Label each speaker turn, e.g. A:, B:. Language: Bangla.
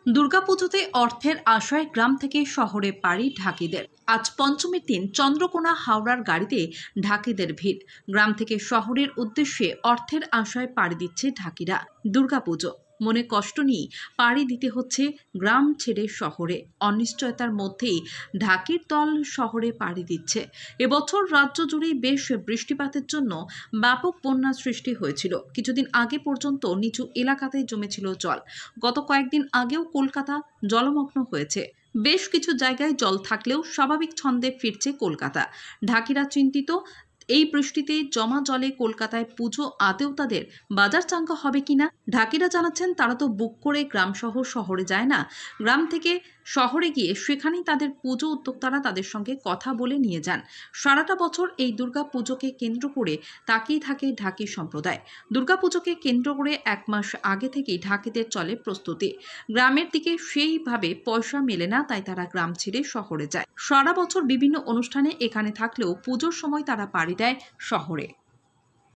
A: দুর্গাপুজোতে অর্থের আশায় গ্রাম থেকে শহরে পাড়ি ঢাকিদের। আজ পঞ্চমীর দিন চন্দ্রকোনা হাওড়ার গাড়িতে ঢাকিদের ভিড়। গ্রাম থেকে শহরের উদ্দেশ্যে অর্থের আশায় পাড়ি দিচ্ছে ঢাকিরা। দুর্গাপুজো মনে কষ্ট নিয়ে পাড়ি দিতে হচ্ছে গ্রাম ছেড়ে শহরে। অনিশ্চয়তার মধ্যেই ঢাকির দল শহরে পাড়ি দিচ্ছে। এবছর রাজ্য জুড়ে বেশ বৃষ্টিপাতের জন্য ব্যাপক বন্যা সৃষ্টি হয়েছিল। কিছুদিন আগে পর্যন্ত নিচু এলাকাতে জমেছিল জল। গত কয়েকদিন আগেও কলকাতা জলমগ্ন হয়েছে। বেশ কিছু জায়গায় জল থাকলেও স্বাভাবিক ছন্দে ফিরছে কলকাতা। ঢাকিরা চিন্তিত, এই বৃষ্টিতে জমা জলে কলকাতায় পুজো আদৌ তাদের বাজার চাঙ্গা হবে কিনা। ঢাকিরা জানাচ্ছেন, তারা তো বুক করে গ্রাম শহরে যায় না, গ্রাম থেকে শহরে গিয়ে সেখানেই তাদের পুজো উদ্যোক্তারা তাদের সঙ্গে কথা বলে নিয়ে যান। সারাটা বছর এই দুর্গা পুজোকে কেন্দ্র করে তাকিয়ে থাকে ঢাকি সম্প্রদায়। দুর্গা পুজোকে কেন্দ্র করে 1 মাস আগে থেকেই ঢাকিদের চলে প্রস্তুতি। গ্রামের দিকে সেইভাবে পয়সা মেলে না, তাই তারা গ্রাম ছেড়ে শহরে যায়। সারা বছর বিভিন্ন অনুষ্ঠানে এখানে থাকলেও পুজোর সময় তারা পাড়ি দেয় শহরে।